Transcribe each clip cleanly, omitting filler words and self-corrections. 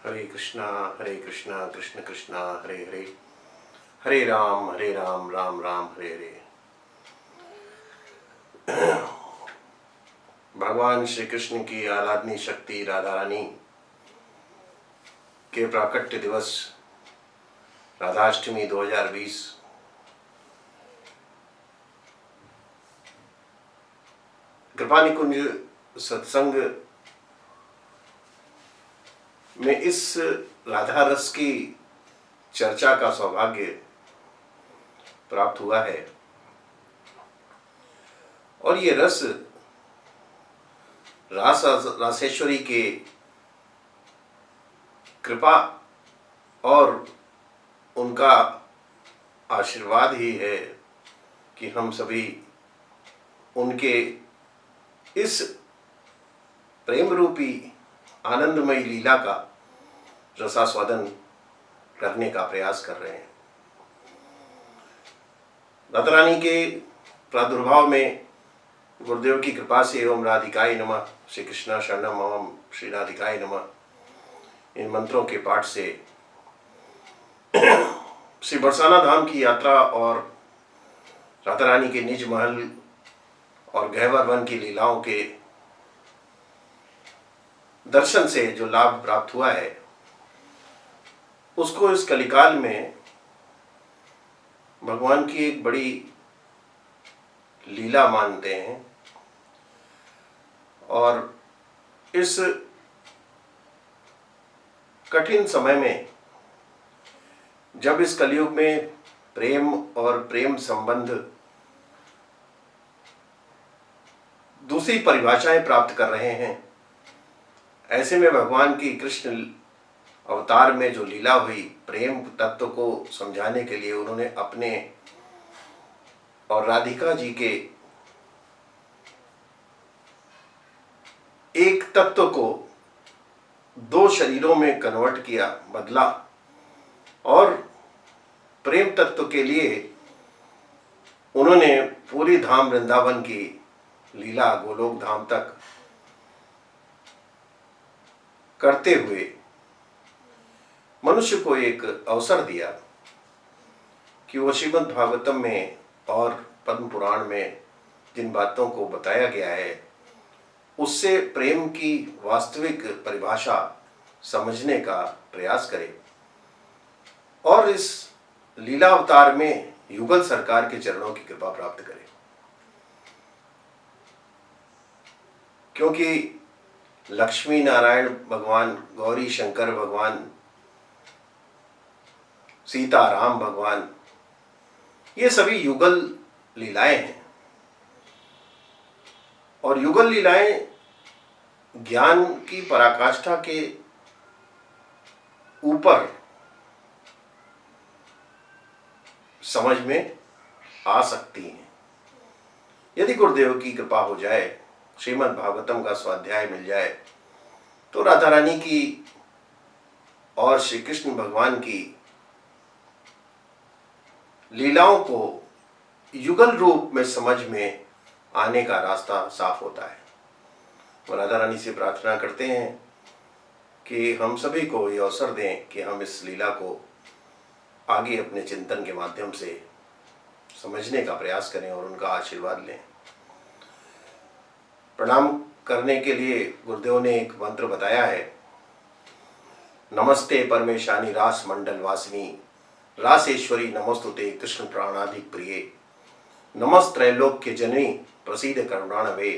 हरे कृष्णा कृष्ण कृष्णा हरे हरे, हरे राम राम राम हरे हरे। भगवान श्री कृष्ण की आराधनी शक्ति राधा रानी के प्राकट्य दिवस राधाष्टमी 2020 कृपा निकुंज सत्संग में इस राधा रस की चर्चा का सौभाग्य प्राप्त हुआ है और ये रस रासेश्वरी के कृपा और उनका आशीर्वाद ही है कि हम सभी उनके इस प्रेम रूपी आनंदमयी लीला का रसास्वादन करने का प्रयास कर रहे हैं। राधा रानी के प्रादुर्भाव में गुरुदेव की कृपा से ओम राधिकाय नमः, श्री कृष्णा शरणम मम, श्री राधिकाय नमः, इन मंत्रों के पाठ से श्री बरसाना धाम की यात्रा और राधा रानी के निज महल और गहवर वन की लीलाओं के दर्शन से जो लाभ प्राप्त हुआ है उसको इस कलिकाल में भगवान की एक बड़ी लीला मानते हैं। और इस कठिन समय में जब इस कलयुग में प्रेम और प्रेम संबंध दूसरी परिभाषाएं प्राप्त कर रहे हैं, ऐसे में भगवान की कृष्ण अवतार में जो लीला हुई प्रेम तत्व को समझाने के लिए उन्होंने अपने और राधिका जी के एक तत्व को दो शरीरों में कन्वर्ट किया, बदला, और प्रेम तत्व के लिए उन्होंने पूरी धाम वृंदावन की लीला गोलोक धाम तक करते हुए मनुष्य को एक अवसर दिया कि वो श्रीमद् भागवतम में और पद्म पुराण में जिन बातों को बताया गया है उससे प्रेम की वास्तविक परिभाषा समझने का प्रयास करे और इस लीला अवतार में युगल सरकार के चरणों की कृपा प्राप्त करे। क्योंकि लक्ष्मी नारायण भगवान, गौरी शंकर भगवान, सीता राम भगवान, ये सभी युगल लीलाएं हैं और युगल लीलाएं ज्ञान की पराकाष्ठा के ऊपर समझ में आ सकती हैं। यदि गुरुदेव की कृपा हो जाए, श्रीमद् भागवतम का स्वाध्याय मिल जाए तो राधा रानी की और श्री कृष्ण भगवान की लीलाओं को युगल रूप में समझ में आने का रास्ता साफ होता है। और राधा रानी से प्रार्थना करते हैं कि हम सभी को ये अवसर दें कि हम इस लीला को आगे अपने चिंतन के माध्यम से समझने का प्रयास करें और उनका आशीर्वाद लें। प्रणाम करने के लिए गुरुदेव ने एक मंत्र बताया है, नमस्ते परमेशानी रास मंडल वासिनी रासेश्वरी नमोस्तुते कृष्ण प्राणाधिक प्रिये, नमस्त्रैलोक्य जननी प्रसीद करुणाणवे,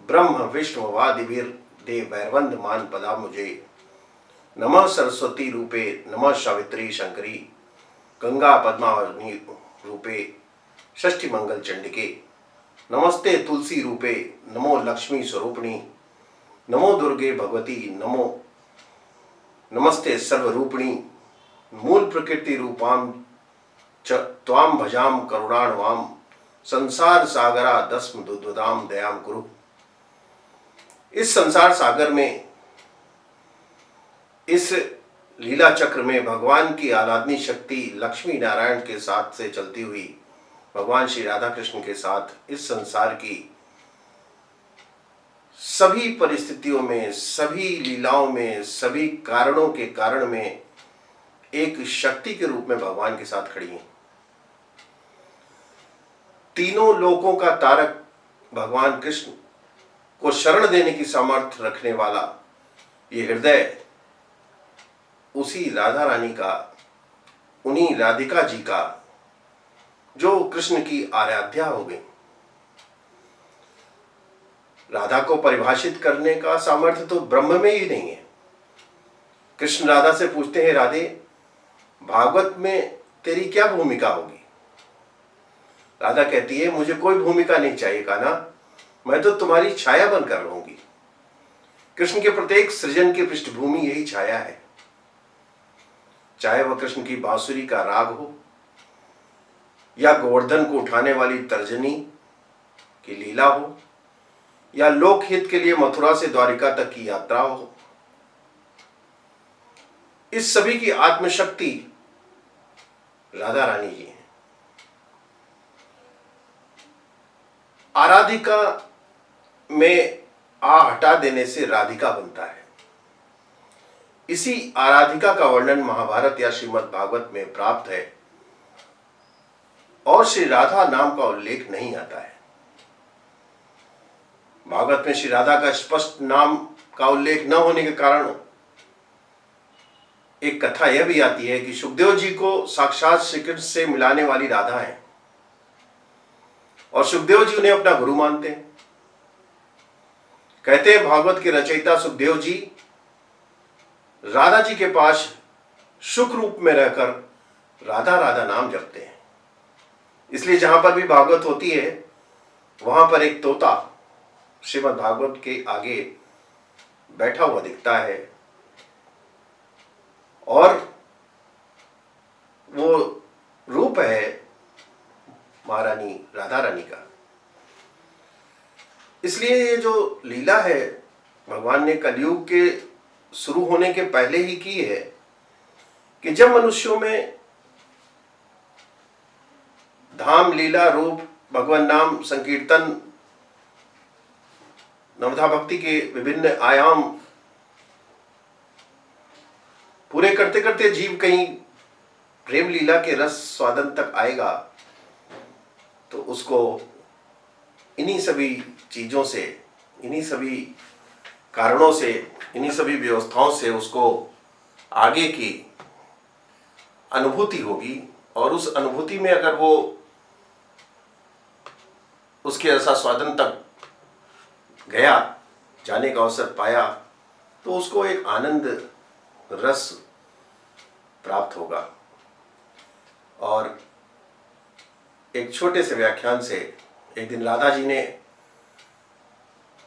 ब्रह्म विष्णु वादिभिर देव वैरवंद मान पदा मुझे, नमः सरस्वती रूपे नमः सावित्री शंकरी, गंगा पद्मावनी रूपे षष्ठी मंगल चंडिके, नमस्ते तुलसी रूपे नमो लक्ष्मी स्वरूपिणी, नमो दुर्गे भगवती नमो नमस्ते सर्वरूपिणी, मूल प्रकृति रूपाम च त्वाम भजाम करुणाणवाम, संसार सागरा दस्म दुद्वदाम दयाम कुरु। इस संसार सागर में, इस लीला चक्र में भगवान की आराधनी शक्ति लक्ष्मी नारायण के साथ से चलती हुई भगवान श्री राधा कृष्ण के साथ इस संसार की सभी परिस्थितियों में, सभी लीलाओं में, सभी कारणों के कारण में एक शक्ति के रूप में भगवान के साथ खड़ी हैं। तीनों लोकों का तारक भगवान कृष्ण को शरण देने की सामर्थ्य रखने वाला ये हृदय उसी राधा रानी का, उन्हीं राधिका जी का, जो कृष्ण की आराध्या हो गई। राधा को परिभाषित करने का सामर्थ्य तो ब्रह्म में ही नहीं है। कृष्ण राधा से पूछते हैं, राधे भागवत में तेरी क्या भूमिका होगी? राधा कहती है, मुझे कोई भूमिका नहीं चाहिए कान्हा, मैं तो तुम्हारी छाया बनकर रहूंगी। कृष्ण के प्रत्येक सृजन की पृष्ठभूमि यही छाया है। चाहे वह कृष्ण की बांसुरी का राग हो, या गोवर्धन को उठाने वाली तर्जनी की लीला हो, या लोकहित के लिए मथुरा से द्वारिका तक की यात्रा हो, इस सभी की आत्मशक्ति राधा रानी जी हैं। आराधिका में आ हटा देने से राधिका बनता है। इसी आराधिका का वर्णन महाभारत या श्रीमद् भागवत में प्राप्त है और श्री राधा नाम का उल्लेख नहीं आता है। भागवत में श्री राधा का स्पष्ट नाम का उल्लेख न होने के कारण एक कथा यह भी आती है कि सुखदेव जी को साक्षात श्री कृष्ण से मिलाने वाली राधा है और सुखदेव जी उन्हें अपना गुरु मानते हैं। कहते हैं भागवत के रचयिता सुखदेव जी राधा जी के पास सुख रूप में रहकर राधा राधा नाम जपते हैं। इसलिए जहां पर भी भागवत होती है वहां पर एक तोता श्रीमद् भागवत के आगे बैठा हुआ दिखता है और वो रूप है महारानी राधा रानी का। इसलिए ये जो लीला है भगवान ने कलयुग के शुरू होने के पहले ही की है कि जब मनुष्यों में धाम, लीला, रूप, भगवान नाम, संकीर्तन, नवधा भक्ति के विभिन्न आयाम पूरे करते करते जीव कहीं प्रेम लीला के रस स्वादन तक आएगा तो उसको इन्हीं सभी चीजों से, इन्हीं सभी कारणों से, इन्हीं सभी व्यवस्थाओं से उसको आगे की अनुभूति होगी और उस अनुभूति में अगर वो उसके ऐसा स्वादन तक गया, जाने का अवसर पाया तो उसको एक आनंद रस प्राप्त होगा। और एक छोटे से व्याख्यान से एक दिन राधा जी ने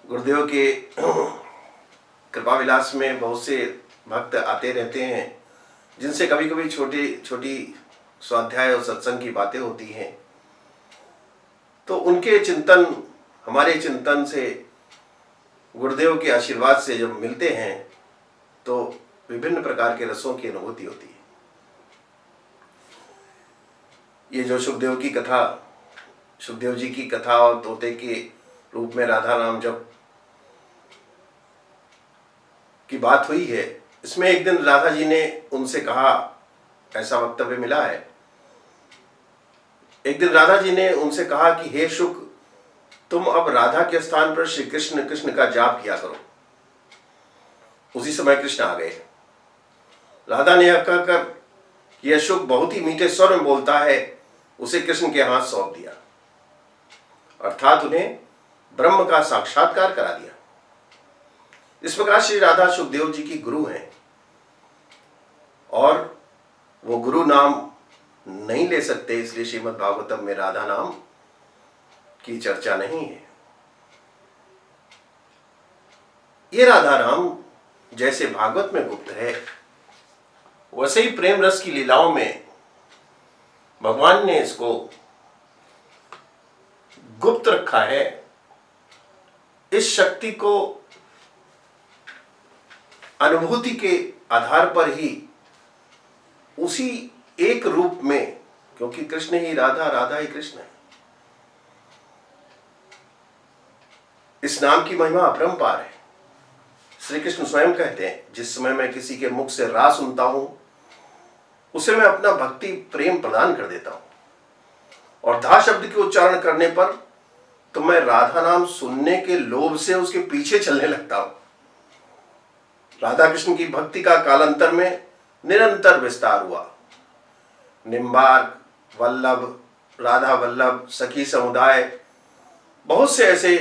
गुरुदेव के कृपा विलास में बहुत से भक्त आते रहते हैं जिनसे कभी कभी छोटी छोटी स्वाध्याय और सत्संग की बातें होती हैं, तो उनके चिंतन हमारे चिंतन से, गुरुदेव के आशीर्वाद से जब मिलते हैं तो विभिन्न प्रकार के रसों की अनुभूति होती है। ये जो सुखदेव की कथा, सुखदेव जी की कथा और तोते के रूप में राधा नाम जप की बात हुई है, इसमें एक दिन राधा जी ने उनसे कहा, ऐसा वक्तव्य मिला है, एक दिन राधा जी ने उनसे कहा कि हे शुक, तुम अब राधा के स्थान पर श्री कृष्ण कृष्ण का जाप किया करो। उसी समय कृष्ण आ गए। राधा ने यह कहकर यह शुक बहुत ही मीठे स्वर में बोलता है, उसे कृष्ण के हाथ सौंप दिया, अर्थात उन्हें ब्रह्म का साक्षात्कार करा दिया। इस प्रकार श्री राधा सुखदेव जी की गुरु हैं और वो गुरु नाम नहीं ले सकते, इसलिए श्रीमद् भागवतम में राधा नाम की चर्चा नहीं है। ये राधा नाम जैसे भागवत में गुप्त है, वैसे ही प्रेम रस की लीलाओं में भगवान ने इसको गुप्त रखा है। इस शक्ति को अनुभूति के आधार पर ही उसी एक रूप में, क्योंकि कृष्ण ही राधा, राधा ही कृष्ण है, इस नाम की महिमा अपरंपार है। श्री कृष्ण स्वयं कहते हैं, जिस समय मैं किसी के मुख से रा सुनता हूं उसे मैं अपना भक्ति प्रेम प्रदान कर देता हूं, और धा शब्द के उच्चारण करने पर तो मैं राधा नाम सुनने के लोभ से उसके पीछे चलने लगता हूं। राधा कृष्ण की भक्ति का कालांतर में निरंतर विस्तार हुआ। निम्बार्क, वल्लभ, राधा वल्लभ, सखी समुदाय, बहुत से ऐसे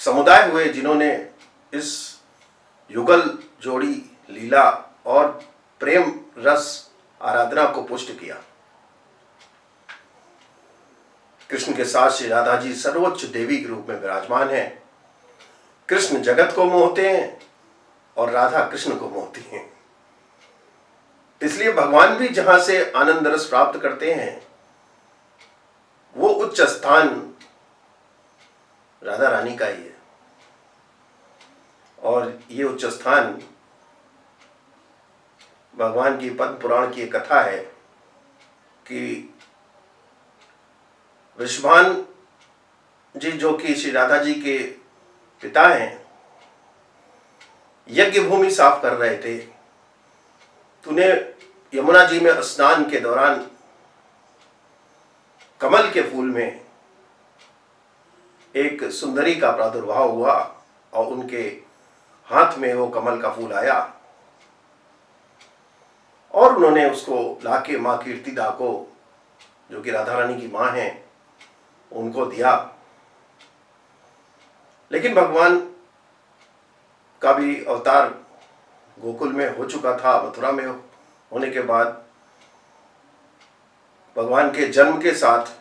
समुदाय हुए जिन्होंने इस युगल जोड़ी लीला और प्रेम रस आराधना को पुष्ट किया। कृष्ण के साथ श्री राधा जी सर्वोच्च देवी के रूप में विराजमान हैं। कृष्ण जगत को मोहते हैं और राधा कृष्ण को मोहती हैं। इसलिए भगवान भी जहां से आनंद रस प्राप्त करते हैं वो उच्च स्थान राधा रानी का ही है। और ये उच्च स्थान भगवान की पद्म पुराण की एक कथा है कि वृषभान जी, जो कि श्री राधा जी के पिता हैं, यज्ञ भूमि साफ कर रहे थे। तूने यमुना जी में स्नान के दौरान कमल के फूल में एक सुंदरी का प्रादुर्भाव हुआ और उनके हाथ में वो कमल का फूल आया और उन्होंने उसको लाके मां कीर्तिदा को, जो कि राधा रानी की मां हैं, उनको दिया। लेकिन भगवान का भी अवतार गोकुल में हो चुका था। मथुरा में होने के बाद भगवान के जन्म के साथ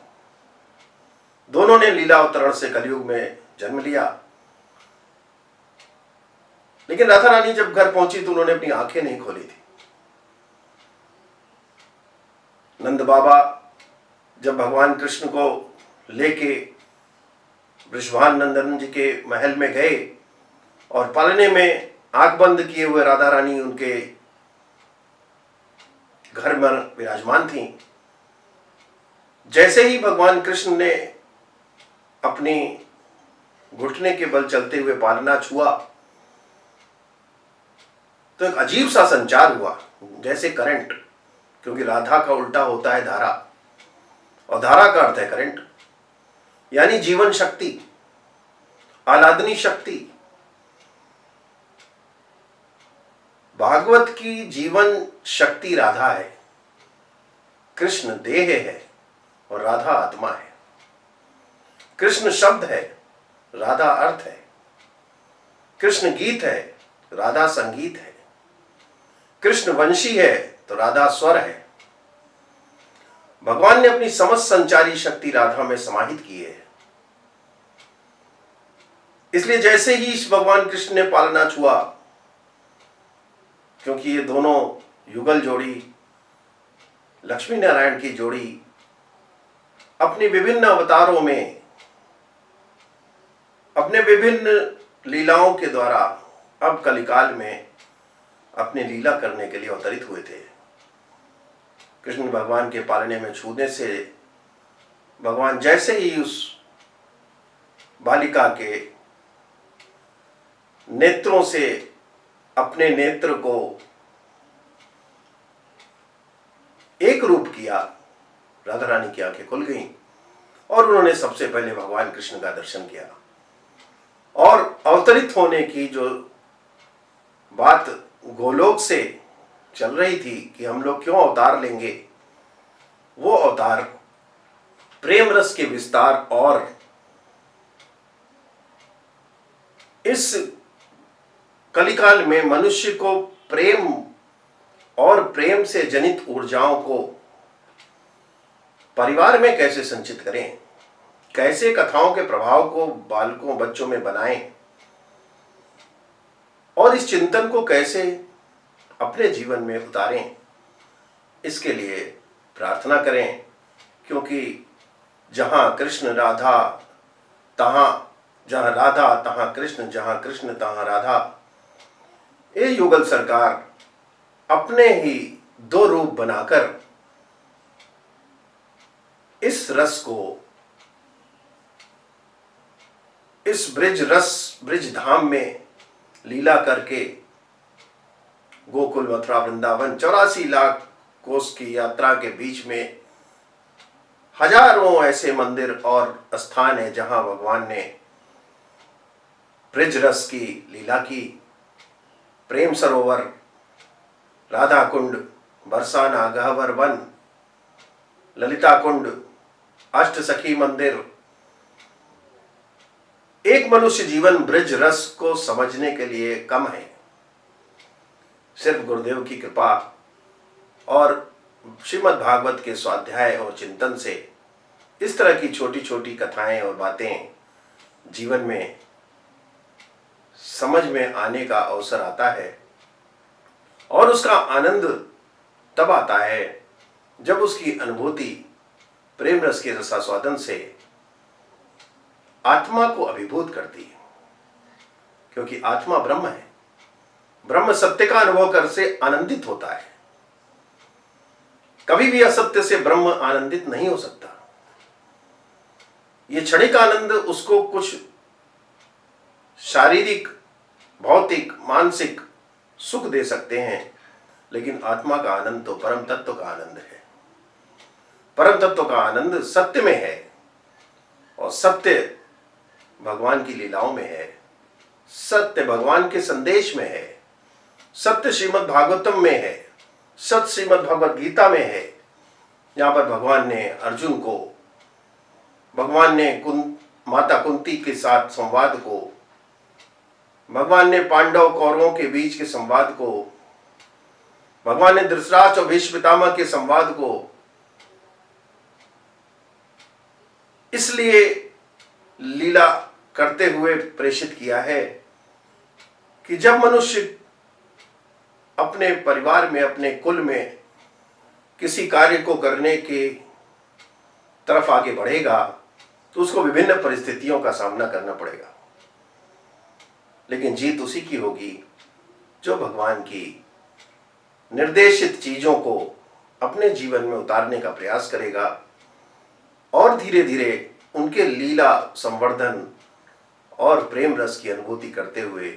दोनों ने लीला अवतरण से कलयुग में जन्म लिया। लेकिन राधा रानी जब घर पहुंची तो उन्होंने अपनी आंखें नहीं खोली थी। नंद बाबा जब भगवान कृष्ण को लेके वृषभान नंदन जी के महल में गए और पालने में आंख बंद किए हुए राधा रानी उनके घर में विराजमान थी, जैसे ही भगवान कृष्ण ने अपनी घुटने के बल चलते हुए पालना छुआ तो एक अजीब सा संचार हुआ, जैसे करंट, क्योंकि राधा का उल्टा होता है धारा और धारा का अर्थ है करंट, यानी जीवन शक्ति, आह्लादनी शक्ति। भागवत की जीवन शक्ति राधा है, कृष्ण देह है और राधा आत्मा है। कृष्ण शब्द है, राधा अर्थ है। कृष्ण गीत है, राधा संगीत है। कृष्ण वंशी है तो राधा स्वर है। भगवान ने अपनी समस्त संचारी शक्ति राधा में समाहित की है। इसलिए जैसे ही भगवान कृष्ण ने पालना छुआ, क्योंकि ये दोनों युगल जोड़ी, लक्ष्मी नारायण की जोड़ी, अपनी विभिन्न अवतारों में अपने विभिन्न लीलाओं के द्वारा अब कलिकाल में अपनी लीला करने के लिए अवतरित हुए थे। कृष्ण भगवान के पालने में छूने से भगवान जैसे ही उस बालिका के नेत्रों से अपने नेत्र को एक रूप किया, राधा रानी की आंखें खुल गईं और उन्होंने सबसे पहले भगवान कृष्ण का दर्शन किया। और अवतरित होने की जो बात गोलोक से चल रही थी कि हम लोग क्यों अवतार लेंगे, वो अवतार प्रेम रस के विस्तार और इस कलिकाल में मनुष्य को प्रेम और प्रेम से जनित ऊर्जाओं को परिवार में कैसे संचित करें, कैसे कथाओं के प्रभाव को बालकों बच्चों में बनाएं और इस चिंतन को कैसे अपने जीवन में उतारें, इसके लिए प्रार्थना करें। क्योंकि जहां कृष्ण राधा तहां, जहां राधा तहां कृष्ण, जहां कृष्ण तहां राधा, ये युगल सरकार अपने ही दो रूप बनाकर इस रस को इस ब्रिज धाम में लीला करके गोकुल, मथुरा, वृंदावन 84 लाख कोस की यात्रा के बीच में हजारों ऐसे मंदिर और स्थान है जहां भगवान ने ब्रिज रस की लीला की। प्रेम सरोवर, राधा कुंड, बरसाना, गहवर वन, ललिता कुंड, अष्ट सखी मंदिर। एक मनुष्य जीवन ब्रिज रस को समझने के लिए कम है। सिर्फ गुरुदेव की कृपा और श्रीमद् भागवत के स्वाध्याय और चिंतन से इस तरह की छोटी छोटी कथाएं और बातें जीवन में समझ में आने का अवसर आता है। और उसका आनंद तब आता है जब उसकी अनुभूति प्रेम रस के रसास्वादन से आत्मा को अभिभूत करती है। क्योंकि आत्मा ब्रह्म है, ब्रह्म सत्य का अनुभव कर से आनंदित होता है। कभी भी असत्य से ब्रह्म आनंदित नहीं हो सकता। ये क्षणिक आनंद उसको कुछ शारीरिक, भौतिक, मानसिक सुख दे सकते हैं, लेकिन आत्मा का आनंद तो परम तत्व का आनंद है। परम तत्व का आनंद सत्य में है और सत्य भगवान की लीलाओं में है, सत्य भगवान के संदेश में है, सत्य श्रीमद् भागवतम में है, सत्य श्रीमद् भगवद गीता में है। यहाँ पर भगवान ने अर्जुन को, भगवान ने माता कुंती के साथ संवाद को, भगवान ने पांडव कौरवों के बीच के संवाद को, भगवान ने धृतराष्ट्र और भीष्म पितामह के संवाद को इसलिए लीला करते हुए प्रेषित किया है कि जब मनुष्य अपने परिवार में, अपने कुल में किसी कार्य को करने के तरफ आगे बढ़ेगा तो उसको विभिन्न परिस्थितियों का सामना करना पड़ेगा, लेकिन जीत उसी की होगी जो भगवान की निर्देशित चीजों को अपने जीवन में उतारने का प्रयास करेगा और धीरे धीरे उनके लीला संवर्धन और प्रेम रस की अनुभूति करते हुए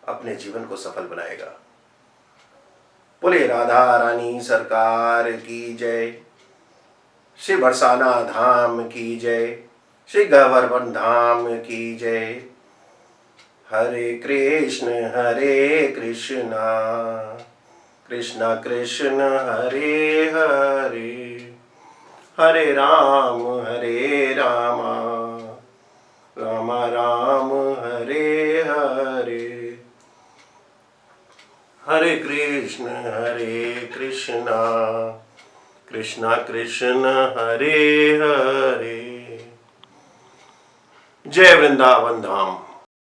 अपने जीवन को सफल बनाएगा। बोले राधा रानी सरकार की जय, श्री बरसाना धाम की जय, श्री गवर्धन धाम की जय। हरे कृष्ण कृष्ण कृष्ण हरे हरे, हरे राम राम राम हरे हरे। हरे कृष्ण कृष्ण कृष्ण हरे हरे। जय वृंदावन धाम।